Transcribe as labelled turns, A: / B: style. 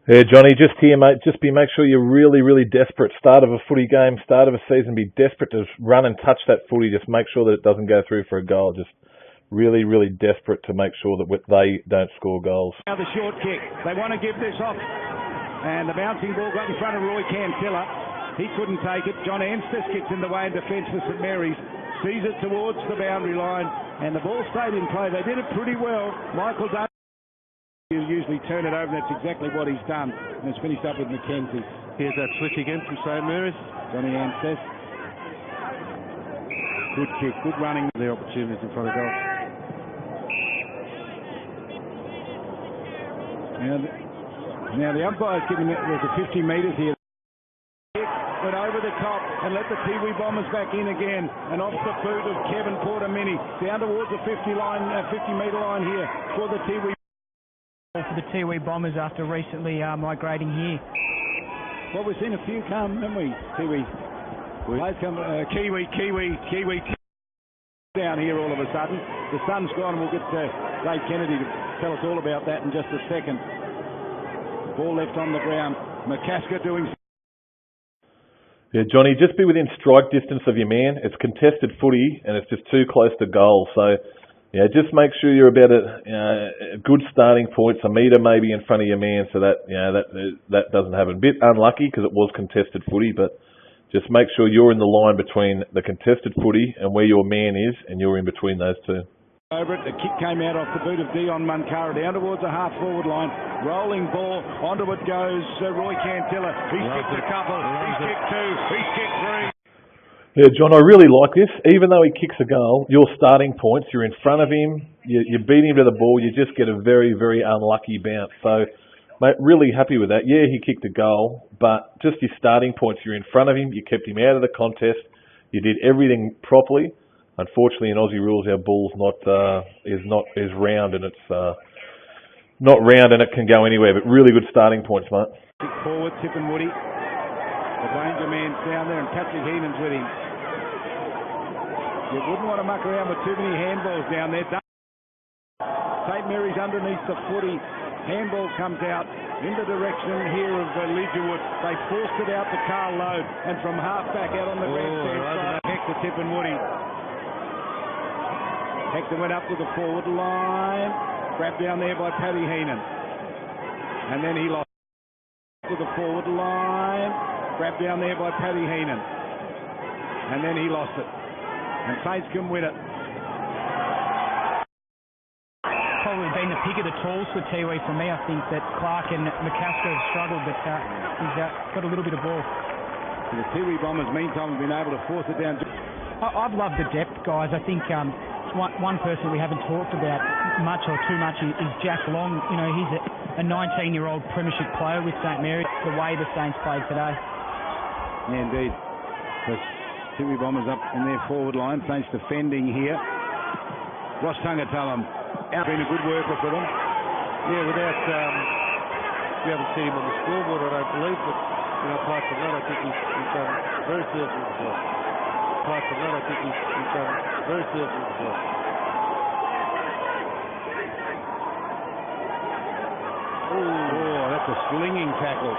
A: Yeah, Johnny, just here, mate. Make sure you're really, really desperate. Start of a footy game, start of a season, be desperate to run and touch that footy. Just make sure that it doesn't go through for a goal. Just really, really desperate to make sure that they don't score goals.
B: Now the short kick. They want to give this off. And the bouncing ball got in front of Roy Cantilla. He couldn't take it. J Anstess gets in the way in defence for Stmary. Sees it towards the boundary line. And the ball stayed in play. They did it pretty well. Michael Davis. You usually turn it over, and that's exactly what he's done. And it's finished up with Mackenzie.
C: Here's that switch again from Stmary.
B: J Anstess. Good kick, good running.
C: Their opportunities in front of goal.
B: Now the umpire's given it, there's a 50 metres here. Went over the top and let the Tiwi Bombers back in again. And off the boot of Kevin Portamini. Down towards the 50 metre line here for the Tiwi.
D: For the Tiwi Bombers after recently migrating here.
B: Well, we've seen a few come, haven't we, Tiwi? Players come, Kiwi down here all of a sudden. The sun's gone, and we'll get Dave Kennedy to tell us all about that in just a second. Ball left on the ground. McCasker doing.
A: Yeah, Johnny, just be within strike distance of your man. It's contested footy, and it's just too close to goal. So, yeah, just make sure you're about a good starting point, a metre maybe in front of your man, so that that doesn't happen. A bit unlucky because it was contested footy, but just make sure you're in the line between the contested footy and where your man is, and you're in between those two.
B: Over it, the kick came out off the boot of Dion Munkara down towards the half-forward line. Rolling ball, onto it goes Roy Cantilla. He's kicked a couple, he's kicked two, he's kicked three.
A: Yeah, John, I really like this. Even though he kicks a goal, your starting points, you're in front of him, you beat him to the ball, you just get a very, very unlucky bounce. So, mate, really happy with that. Yeah, he kicked a goal, but just your starting points, you're in front of him, you kept him out of the contest, you did everything properly. Unfortunately, in Aussie rules, our ball's is round, and it's not round, and it can go anywhere. But really good starting points, mate.
B: Kick forward, Tip and Woody. The danger man's down there, and Patrick Heenan's with him. You wouldn't want to muck around with too many handballs down there. St Mary's underneath the footy. Handball comes out in the direction here of Lidgerwood. They forced it out to Carl Lowe, and from half back out on the grandstand side, Hector Tip and Woody. Hector went up to the forward line, grabbed down there by Paddy Heenan, and then he lost to the forward line, grabbed down there by Paddy Heenan, and then he lost it. And Saints can win it.
D: Probably been the pick of the tools for Tiwi for me. I think that Clark and McCasker have struggled, but he's got a little bit of ball.
B: And the Tiwi Bombers, meantime, have been able to force it down.
D: I've loved the depth, guys. I think one person we haven't talked about much or too much is Jack Long. You know, he's a 19-year-old premiership player with St Mary. The way the Saints played today.
B: Yeah, indeed. The Tiwi Bombers up in their forward line. Saints defending here. Ross Tangatalam out, been a good worker for them.
C: Yeah, without we haven't seen him on the scoreboard, I don't believe, but apart from that, I think he's done very serviceable as well. Apart from that, I think he's done very serviceable as well.
B: Oh, that's a slinging tackle.